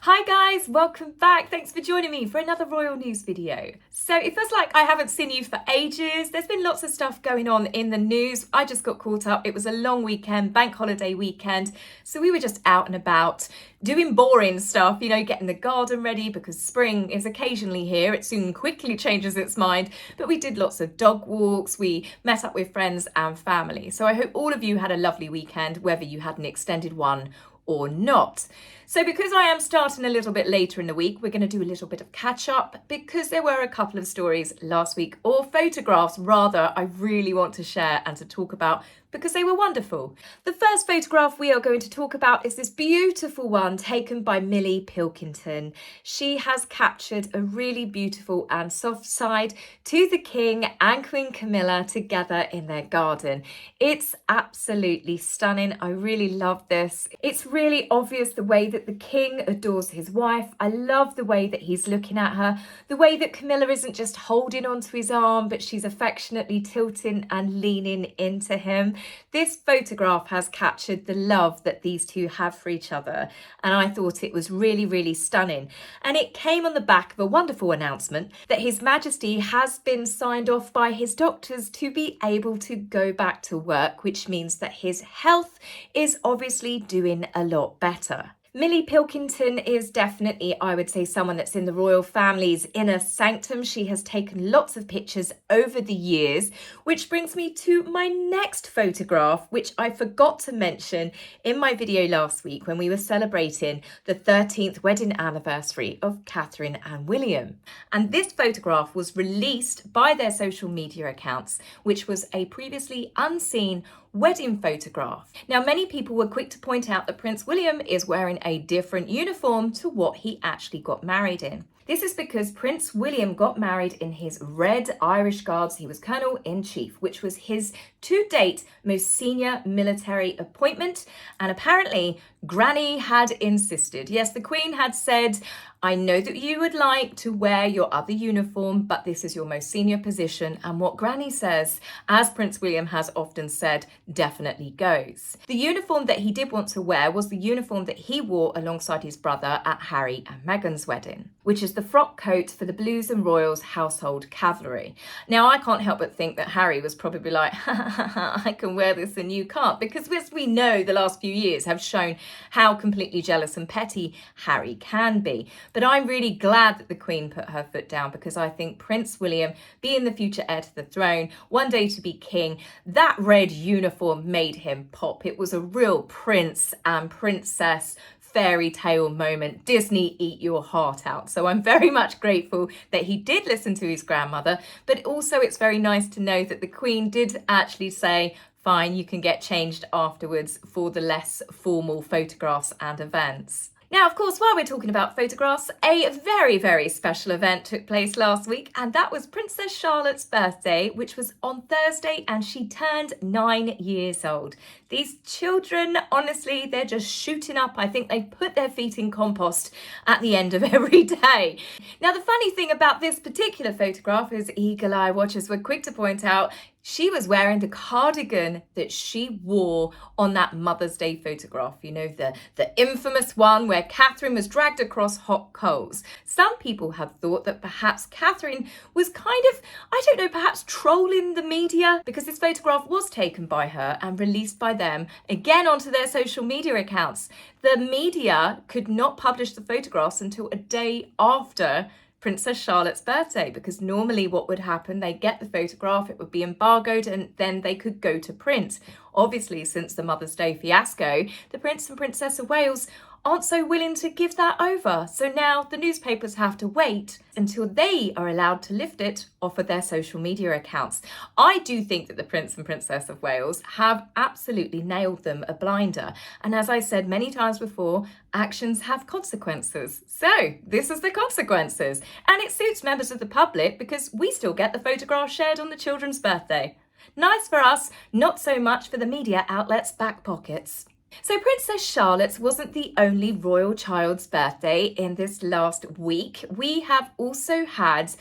Hi guys, welcome back. Thanks for joining me for another royal news video. So it feels like I haven't seen you for ages. There's been lots of stuff going on in the news. I just got caught up. It was a long weekend, bank holiday weekend. So we were just out and about doing boring stuff, getting the garden ready because spring is occasionally here. It soon quickly changes its mind. But we did lots of dog walks. We met up with friends and family. So I hope all of you had a lovely weekend, whether you had an extended one or not. So because I am starting a little bit later in the week, we're going to do a little bit of catch up because there were a couple of stories last week, or photographs rather, I really want to share and to talk about because they were wonderful. The first photograph we are going to talk about is this beautiful one taken by Millie Pilkington. She has captured a really beautiful and soft side to the King and Queen Camilla together in their garden. It's absolutely stunning. I really love this. It's really obvious the way that the King adores his wife. I love the way that he's looking at her, the way that Camilla isn't just holding onto his arm, but she's affectionately tilting and leaning into him. This photograph has captured the love that these two have for each other, and I thought it was really, really stunning. And it came on the back of a wonderful announcement that His Majesty has been signed off by his doctors to be able to go back to work, which means that his health is obviously doing a lot better. Millie Pilkington is definitely, I would say, someone that's in the royal family's inner sanctum. She has taken lots of pictures over the years, which brings me to my next photograph, which I forgot to mention in my video last week when we were celebrating the 13th wedding anniversary of Catherine and William. And this photograph was released by their social media accounts, which was a previously unseen wedding photograph. Now, many people were quick to point out that Prince William is wearing a different uniform to what he actually got married in. This is because Prince William got married in his Red Irish Guards. He was Colonel-in-Chief, which was his to date most senior military appointment. And apparently, Granny had insisted. Yes, the Queen had said, I know that you would like to wear your other uniform, but this is your most senior position. And what Granny says, as Prince William has often said, definitely goes. The uniform that he did want to wear was the uniform that he wore alongside his brother at Harry and Meghan's wedding, which is the frock coat for the Blues and Royals household cavalry. Now, I can't help but think that Harry was probably like, I can wear this and you can't, because as we know, the last few years have shown how completely jealous and petty Harry can be. But I'm really glad that the Queen put her foot down, because I think Prince William, being the future heir to the throne, one day to be king, that red uniform made him pop. It was a real prince and princess fairy tale moment. Disney, eat your heart out. So I'm very much grateful that he did listen to his grandmother, but also it's very nice to know that the Queen did actually say, fine, you can get changed afterwards for the less formal photographs and events. Now, of course, while we're talking about photographs, a very, very special event took place last week, and that was Princess Charlotte's birthday, which was on Thursday, and she turned 9 years old. These children, honestly, they're just shooting up. I think they put their feet in compost at the end of every day. Now, the funny thing about this particular photograph is eagle-eye watchers were quick to point out she was wearing the cardigan that she wore on that Mother's Day photograph, the infamous one where Catherine was dragged across hot coals. Some people have thought that perhaps Catherine was perhaps trolling the media, because this photograph was taken by her and released by them again onto their social media accounts. The media could not publish the photographs until a day after Princess Charlotte's birthday, because normally what would happen, they get the photograph, it would be embargoed, and then they could go to print. Obviously, since the Mother's Day fiasco, the Prince and Princess of Wales aren't so willing to give that over. So now the newspapers have to wait until they are allowed to lift it off of their social media accounts. I do think that the Prince and Princess of Wales have absolutely nailed them a blinder. And as I said many times before, actions have consequences. So this is the consequences. And it suits members of the public because we still get the photograph shared on the children's birthday. Nice for us, not so much for the media outlets' back pockets. So Princess Charlotte's wasn't the only royal child's birthday in this last week. We have also had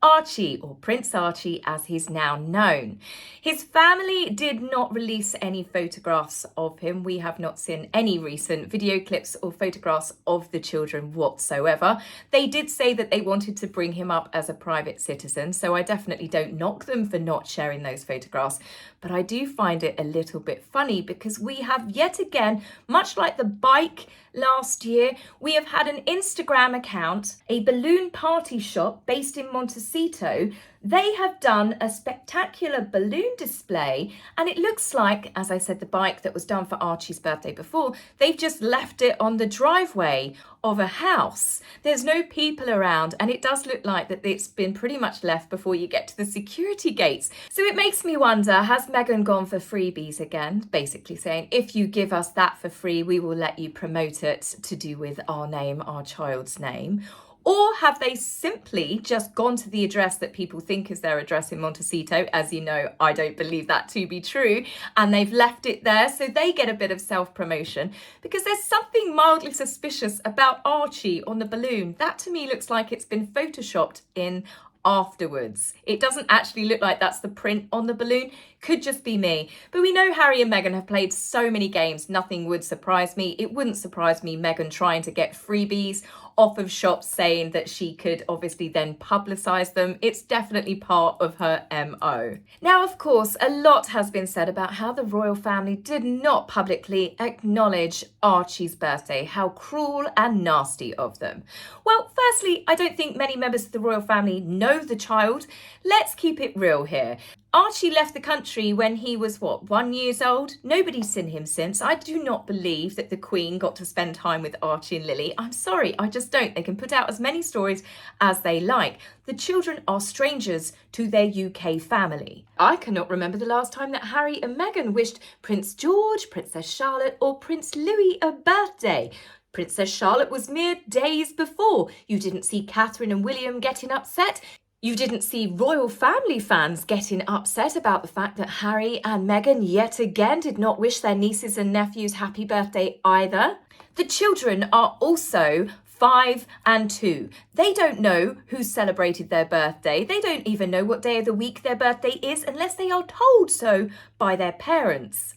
Archie, or Prince Archie as he's now known. His family did not release any photographs of him. We have not seen any recent video clips or photographs of the children whatsoever. They did say that they wanted to bring him up as a private citizen, so I definitely don't knock them for not sharing those photographs. But I do find it a little bit funny because we have yet again, much like the bike last year, we have had an Instagram account, a balloon party shop based in Montecito. They have done a spectacular balloon display, and it looks like, as I said, the bike that was done for Archie's birthday before, they've just left it on the driveway of a house. There's no people around, and it does look like that it's been pretty much left before you get to the security gates. So it makes me wonder, has Meghan gone for freebies again? Basically saying, if you give us that for free, we will let you promote it to do with our name, our child's name. Or have they simply just gone to the address that people think is their address in Montecito? As you know, I don't believe that to be true. And they've left it there so they get a bit of self-promotion, because there's something mildly suspicious about Archie on the balloon. That to me looks like it's been photoshopped in afterwards. It doesn't actually look like that's the print on the balloon. Could just be me. But we know Harry and Meghan have played so many games, nothing would surprise me. It wouldn't surprise me Meghan trying to get freebies off of shops, saying that she could obviously then publicise them. It's definitely part of her MO. Now, of course, a lot has been said about how the royal family did not publicly acknowledge Archie's birthday. How cruel and nasty of them. Well, firstly, I don't think many members of the royal family know the child. Let's keep it real here. Archie left the country when he was, 1 year old? Nobody's seen him since. I do not believe that the Queen got to spend time with Archie and Lily. I'm sorry, I just don't. They can put out as many stories as they like. The children are strangers to their UK family. I cannot remember the last time that Harry and Meghan wished Prince George, Princess Charlotte or Prince Louis a birthday. Princess Charlotte was mere days before. You didn't see Catherine and William getting upset. You didn't see royal family fans getting upset about the fact that Harry and Meghan yet again did not wish their nieces and nephews happy birthday either. The children are also 5 and 2. They don't know who celebrated their birthday. They don't even know what day of the week their birthday is unless they are told so by their parents.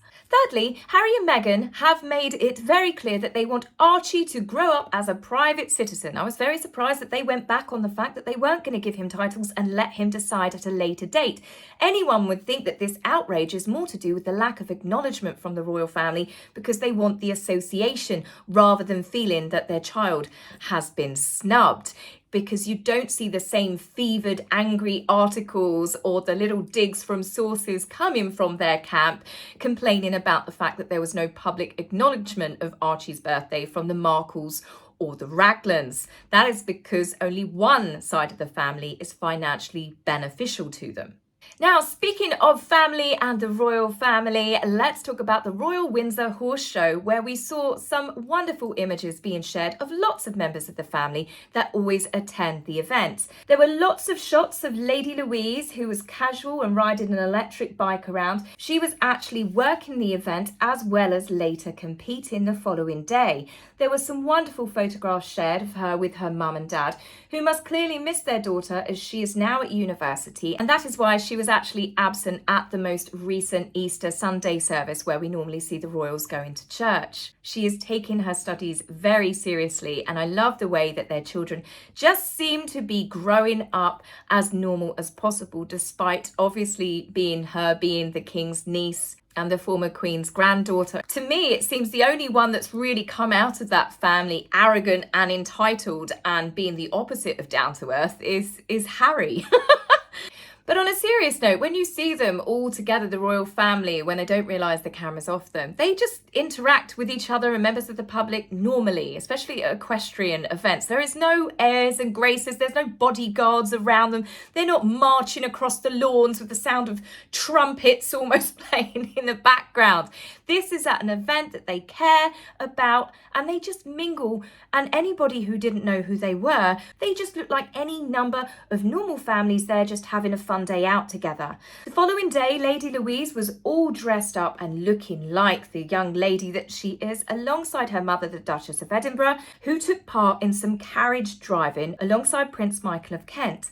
Thirdly, Harry and Meghan have made it very clear that they want Archie to grow up as a private citizen. I was very surprised that they went back on the fact that they weren't going to give him titles and let him decide at a later date. Anyone would think that this outrage is more to do with the lack of acknowledgement from the royal family, because they want the association rather than feeling that their child has been snubbed. Because you don't see the same fevered, angry articles or the little digs from sources coming from their camp complaining about the fact that there was no public acknowledgement of Archie's birthday from the Markles or the Raglans. That is because only one side of the family is financially beneficial to them. Now, speaking of family and the royal family, let's talk about the Royal Windsor Horse Show, where we saw some wonderful images being shared of lots of members of the family that always attend the event. There were lots of shots of Lady Louise, who was casual and riding an electric bike around. She was actually working the event as well as later competing the following day. There were some wonderful photographs shared of her with her mum and dad, who must clearly miss their daughter as she is now at university, and that is why she was actually absent at the most recent Easter Sunday service where we normally see the royals going to church. She is taking her studies very seriously, and I love the way that their children just seem to be growing up as normal as possible, despite obviously being the king's niece and the former Queen's granddaughter. To me, it seems the only one that's really come out of that family arrogant and entitled and being the opposite of down to earth is Harry. But on a serious note, when you see them all together, the royal family, when they don't realise the camera's off them, they just interact with each other and members of the public normally, especially at equestrian events. There is no airs and graces, there's no bodyguards around them. They're not marching across the lawns with the sound of trumpets almost playing in the background. This is at an event that they care about, and they just mingle, and anybody who didn't know who they were, they just look like any number of normal families there just having a fun day out together. The following day, Lady Louise was all dressed up and looking like the young lady that she is, alongside her mother, the Duchess of Edinburgh, who took part in some carriage driving alongside Prince Michael of Kent.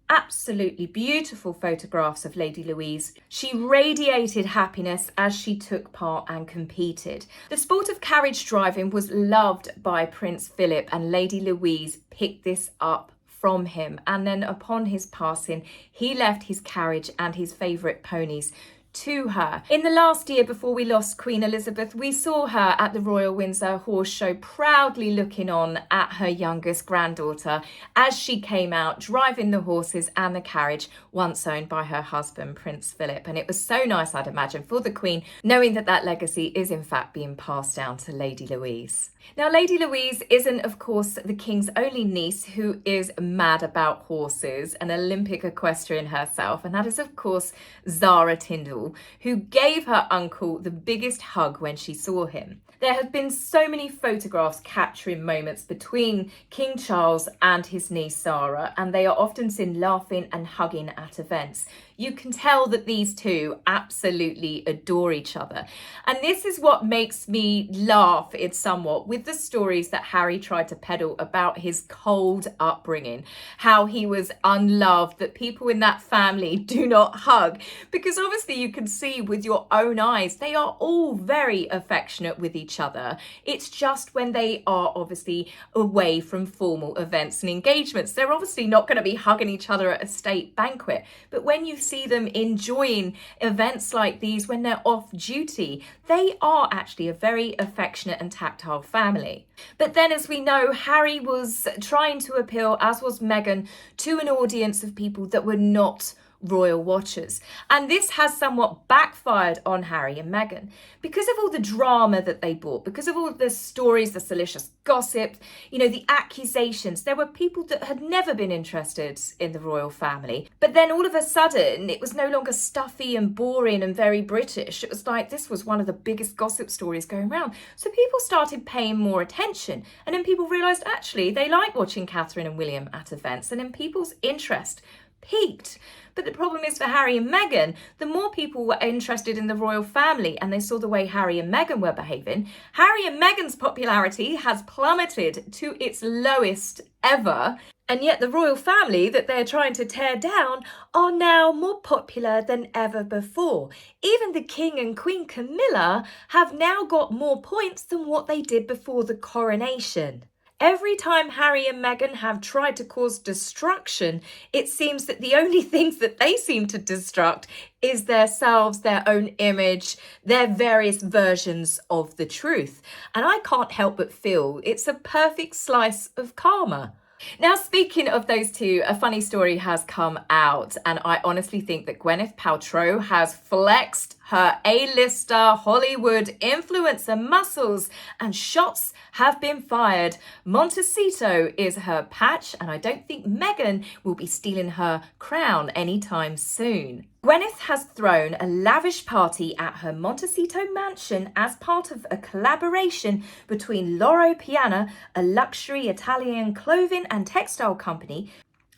absolutely beautiful photographs of Lady Louise. She radiated happiness as she took part and competed. The sport of carriage driving was loved by Prince Philip, and Lady Louise picked this up from him. And then upon his passing, he left his carriage and his favourite ponies to her. In the last year before we lost Queen Elizabeth, we saw her at the Royal Windsor Horse Show proudly looking on at her youngest granddaughter as she came out driving the horses and the carriage once owned by her husband, Prince Philip. And it was so nice, I'd imagine, for the Queen, knowing that that legacy is in fact being passed down to Lady Louise. Now, Lady Louise isn't, of course, the King's only niece who is mad about horses, an Olympic equestrian herself, and that is, of course, Zara Tindall, who gave her uncle the biggest hug when she saw him. There have been so many photographs capturing moments between King Charles and his niece Zara, and they are often seen laughing and hugging at events. You can tell that these two absolutely adore each other. And this is what makes me laugh somewhat with the stories that Harry tried to peddle about his cold upbringing, how he was unloved, that people in that family do not hug. Because obviously you can see with your own eyes, they are all very affectionate with each other. It's just when they are obviously away from formal events and engagements, they're obviously not going to be hugging each other at a state banquet. But when you see them enjoying events like these when they're off duty, they are actually a very affectionate and tactile family. But then, as we know, Harry was trying to appeal, as was Meghan, to an audience of people that were not royal watchers. And this has somewhat backfired on Harry and Meghan because of all the drama that they brought, because of all the stories, the salacious gossip, the accusations. There were people that had never been interested in the royal family. But then all of a sudden, it was no longer stuffy and boring and very British. It was like this was one of the biggest gossip stories going around. So people started paying more attention. And then people realised actually they like watching Catherine and William at events, and then people's interest peaked. But the problem is for Harry and Meghan, the more people were interested in the royal family and they saw the way Harry and Meghan were behaving, Harry and Meghan's popularity has plummeted to its lowest ever. And yet the royal family that they're trying to tear down are now more popular than ever before. Even the King and Queen Camilla have now got more points than what they did before the coronation. Every time Harry and Meghan have tried to cause destruction, it seems that the only things that they seem to destruct is themselves, their own image, their various versions of the truth. And I can't help but feel it's a perfect slice of karma. Now, speaking of those two, a funny story has come out, and I honestly think that Gwyneth Paltrow has flexed her A-lister Hollywood influencer muscles, and shots have been fired. Montecito is her patch, and I don't think Meghan will be stealing her crown anytime soon. Gwyneth has thrown a lavish party at her Montecito mansion as part of a collaboration between Loro Piana, a luxury Italian clothing and textile company,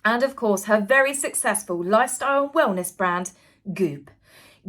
and of course her very successful lifestyle and wellness brand, Goop.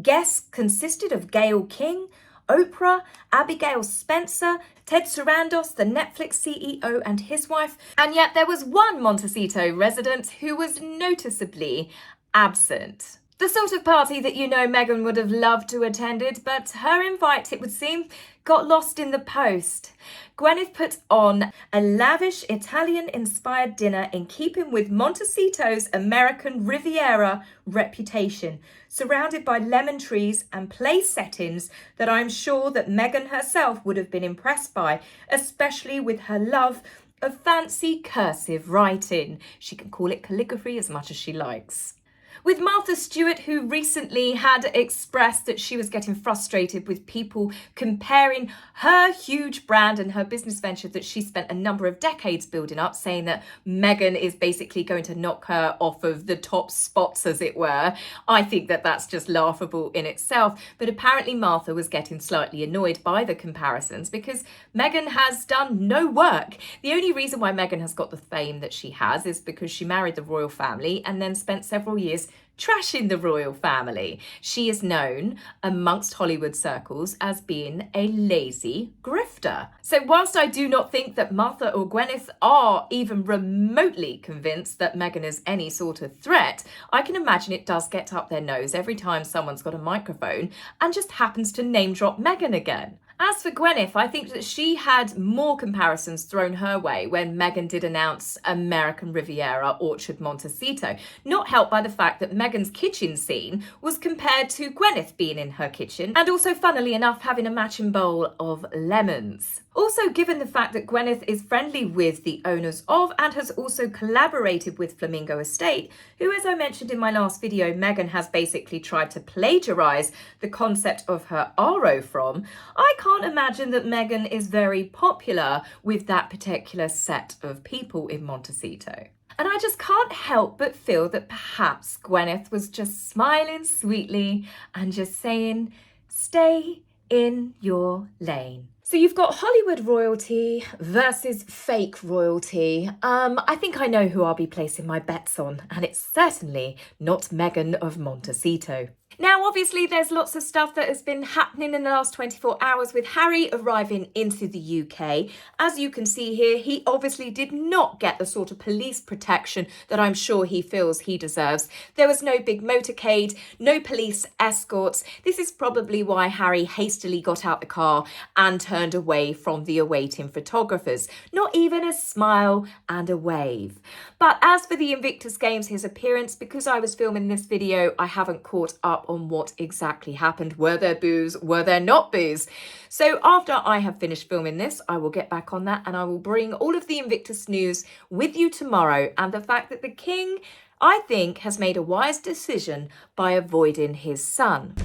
Guests consisted of Gayle King, Oprah, Abigail Spencer, Ted Sarandos, the Netflix CEO, and his wife, and yet there was one Montecito resident who was noticeably absent. The sort of party that Meghan would have loved to attended, but her invite, it would seem, got lost in the post. Gwyneth put on a lavish Italian-inspired dinner in keeping with Montecito's American Riviera reputation, surrounded by lemon trees and place settings that I'm sure that Meghan herself would have been impressed by, especially with her love of fancy cursive writing. She can call it calligraphy as much as she likes. With Martha Stewart, who recently had expressed that she was getting frustrated with people comparing her huge brand and her business venture that she spent a number of decades building up, saying that Meghan is basically going to knock her off of the top spots, as it were. I think that that's just laughable in itself. But apparently Martha was getting slightly annoyed by the comparisons because Meghan has done no work. The only reason why Meghan has got the fame that she has is because she married the royal family and then spent several years trashing the royal family. She is known amongst Hollywood circles as being a lazy grifter. So whilst I do not think that Martha or Gwyneth are even remotely convinced that Meghan is any sort of threat, I can imagine it does get up their nose every time someone's got a microphone and just happens to name drop Meghan again. As for Gwyneth, I think that she had more comparisons thrown her way when Meghan did announce American Riviera Orchard Montecito, not helped by the fact that Meghan's kitchen scene was compared to Gwyneth being in her kitchen, and also, funnily enough, having a matching bowl of lemons. Also, given the fact that Gwyneth is friendly with the owners of and has also collaborated with Flamingo Estate, who, as I mentioned in my last video, Meghan has basically tried to plagiarise the concept of her RO from, I can't imagine that Meghan is very popular with that particular set of people in Montecito. And I just can't help but feel that perhaps Gwyneth was just smiling sweetly and just saying, stay in your lane. So you've got Hollywood royalty versus fake royalty. I think I know who I'll be placing my bets on, and it's certainly not Meghan of Montecito. Now, obviously, there's lots of stuff that has been happening in the last 24 hours with Harry arriving into the UK. As you can see here, he obviously did not get the sort of police protection that I'm sure he feels he deserves. There was no big motorcade, no police escorts. This is probably why Harry hastily got out the car and turned away from the awaiting photographers. Not even a smile and a wave. But as for the Invictus Games, his appearance, because I was filming this video, I haven't caught up on what exactly happened. Were there boos? Were there not boos? So after I have finished filming this, I will get back on that and I will bring all of the Invictus news with you tomorrow, and the fact that the King, I think, has made a wise decision by avoiding his son.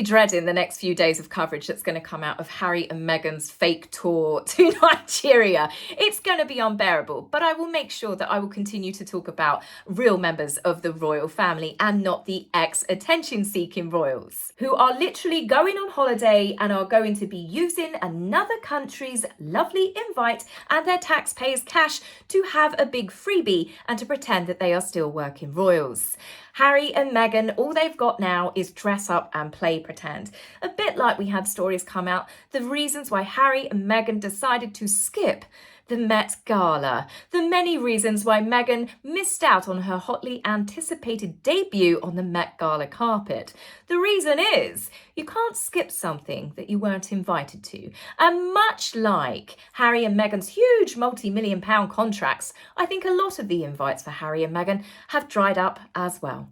Dreading the next few days of coverage that's going to come out of Harry and Meghan's fake tour to Nigeria. It's going to be unbearable, but I will make sure that I will continue to talk about real members of the royal family and not the ex-attention-seeking royals, who are literally going on holiday and are going to be using another country's lovely invite and their taxpayers' cash to have a big freebie and to pretend that they are still working royals. Harry and Meghan, all they've got now is dress up and play pretend. A bit like we had stories come out, the reasons why Harry and Meghan decided to skip the Met Gala. The many reasons why Meghan missed out on her hotly anticipated debut on the Met Gala carpet. The reason is, you can't skip something that you weren't invited to. And much like Harry and Meghan's huge multi-million-pound contracts, I think a lot of the invites for Harry and Meghan have dried up as well.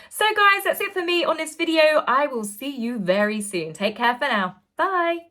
So guys, that's it for me on this video. I will see you very soon. Take care for now. Bye.